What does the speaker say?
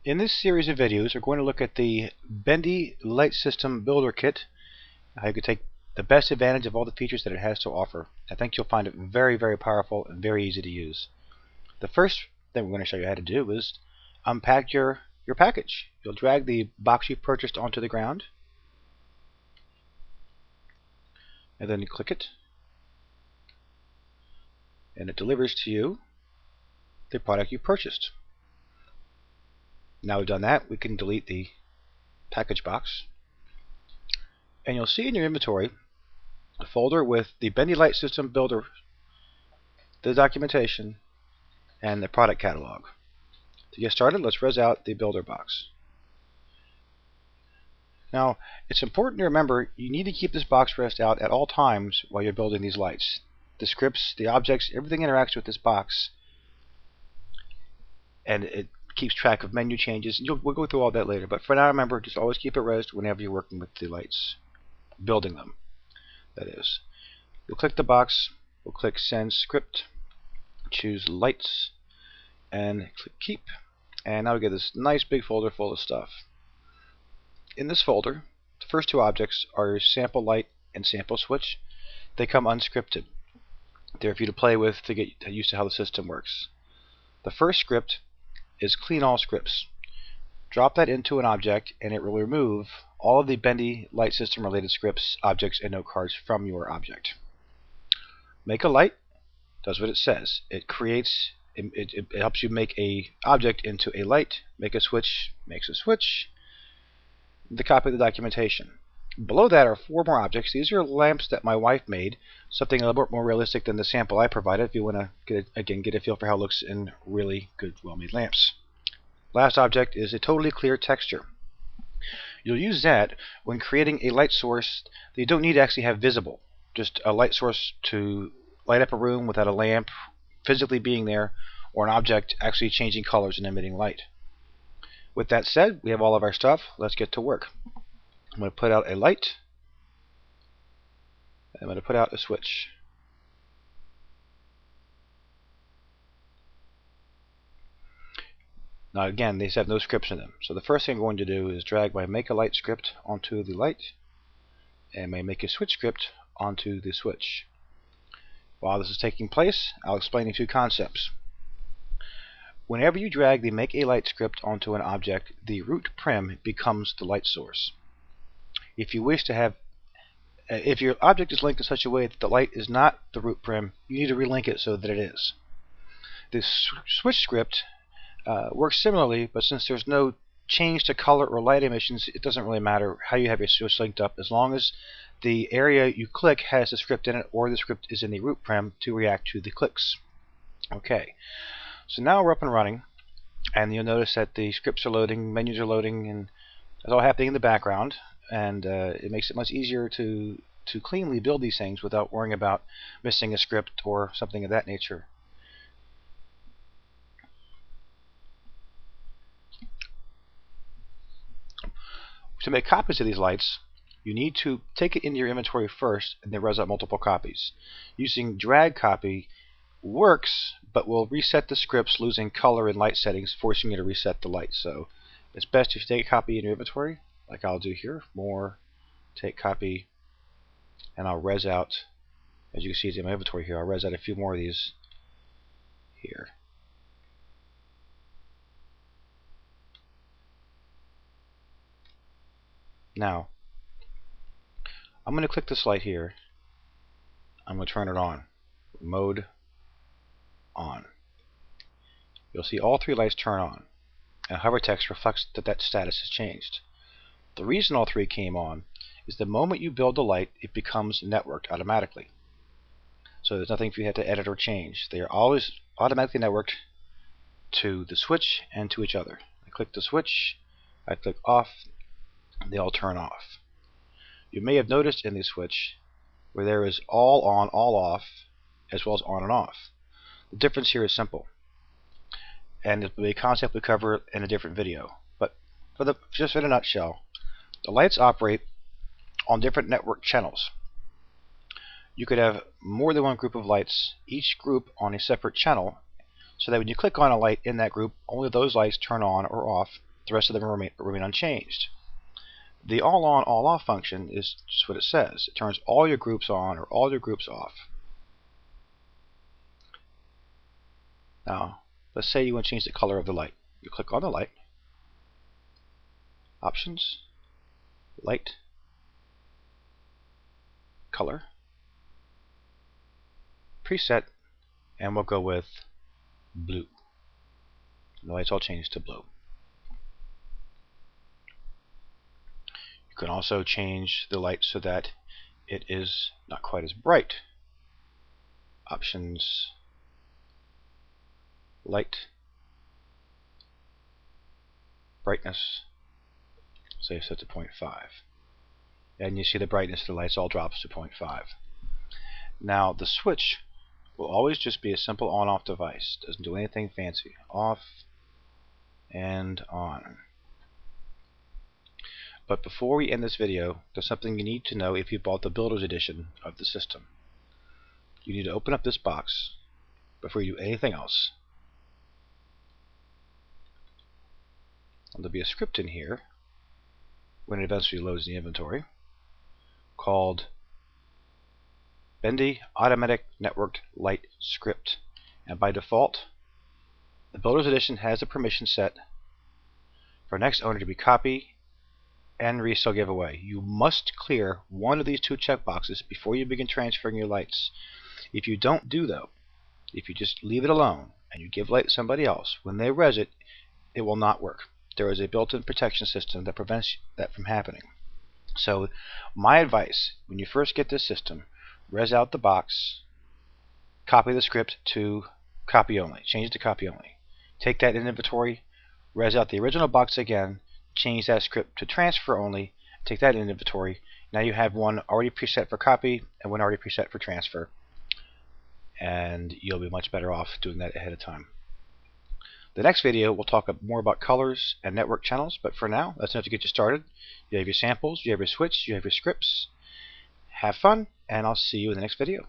In this series of videos, we're going to look at the Bendy Light System Builder Kit, how you can take the best advantage of all the features that it has to offer. I think you'll find it very, very powerful and very easy to use. The first thing we're going to show you how to do is unpack your package. You'll drag the box you purchased onto the ground, and then you click it, and it delivers to you the product you purchased. Now we've done that, we can delete the package box, and you'll see in your inventory a folder with the Bendy Light System Builder, the documentation, and the product catalog. To get started, let's res out the builder box. Now, it's important to remember you need to keep this box resed out at all times while you're building these lights. The scripts, the objects, everything interacts with this box, and it keeps track of menu changes. We'll go through all that later, but for now, remember, just always keep it resed whenever you're working with the lights, building them, that is. You'll click the box, we'll click Send Script, choose Lights, and click Keep, and now we get this nice big folder full of stuff. In this folder, the first two objects are your sample light and sample switch. They come unscripted. They're for you to play with to get used to how the system works. The first script is Clean All Scripts. Drop that into an object and it will remove all of the Bendy Light System related scripts, objects, and note cards from your object. Make a light does what it says. It creates, it helps you make a object into a light. Make a switch makes a switch. The copy of the documentation. Below that are four more objects. These are lamps that my wife made, something a little bit more realistic than the sample I provided if you want to get a feel for how it looks in really good, well-made lamps. Last object is a totally clear texture. You'll use that when creating a light source that you don't need to actually have visible. Just a light source to light up a room without a lamp physically being there, or an object actually changing colors and emitting light. With that said, we have all of our stuff. Let's get to work. I'm going to put out a light. I'm going to put out a switch. Now again, these have no scripts in them. So the first thing I'm going to do is drag my Make a Light script onto the light, and my Make a Switch script onto the switch. While this is taking place, I'll explain a few concepts. Whenever you drag the Make a Light script onto an object, the root prim becomes the light source. If you wish to have, if your object is linked in such a way that the light is not the root prim, you need to relink it so that it is. This switch script works similarly, but since there's no change to color or light emissions, it doesn't really matter how you have your switch linked up, as long as the area you click has the script in it, or the script is in the root prim to react to the clicks. Okay. So now we're up and running, and you'll notice that the scripts are loading, menus are loading, and it's all happening in the background, and it makes it much easier to cleanly build these things without worrying about missing a script or something of that nature. To make copies of these lights, you need to take it into your inventory first and then res out multiple copies. Using drag copy works, but will reset the scripts, losing color and light settings, forcing you to reset the light. So it's best if you take a copy in your inventory, like I'll do here. More, take copy, and I'll res out. As you can see, it's in my inventory here. I'll res out a few more of these here. Now, I'm going to click this light here. I'm going to turn it on. Mode on. You'll see all three lights turn on, and hover text reflects that that status has changed. The reason all three came on is the moment you build the light, it becomes networked automatically. So there's nothing for you to edit or change. They are always automatically networked to the switch and to each other. I click the switch, I click off, they all turn off. You may have noticed in the switch where there is all on, all off, as well as on and off. The difference here is simple, and it will be a concept we cover in a different video. But just in a nutshell, the lights operate on different network channels. You could have more than one group of lights, each group on a separate channel, so that when you click on a light in that group, only those lights turn on or off The rest of them remain unchanged. The all on, all off function is just what it says. It turns all your groups on or all your groups off. Now, let's say you want to change the color of the light. You click on the light, Options, Light, Color, Preset, and we'll go with blue. The light's all changed to blue. You can also change the light so that it is not quite as bright. Options, Light, Brightness, say set to 0.5. And you see the brightness of the lights all drops to 0.5. Now the switch will always just be a simple on-off device. Doesn't do anything fancy. Off and on. But before we end this video, there's something you need to know if you bought the Builder's Edition of the system. You need to open up this box before you do anything else. And there'll be a script in here when it eventually loads the inventory called Bendy Automatic Networked Light Script. And by default, the Builder's Edition has a permission set for next owner to be copy and resell giveaway. You must clear one of these two checkboxes before you begin transferring your lights. If you don't do though, if you just leave it alone and you give light to somebody else, when they res it, it will not work. There is a built-in protection system that prevents that from happening. So my advice, when you first get this system, res out the box, copy the script to copy only, change it to copy only. Take that in inventory, res out the original box again, change that script to transfer only, take that in inventory. Now you have one already preset for copy and one already preset for transfer. And you'll be much better off doing that ahead of time. The next video we'll talk more about colors and network channels, but for now that's enough to get you started. You have your samples, you have your switch, you have your scripts. Have fun, and I'll see you in the next video.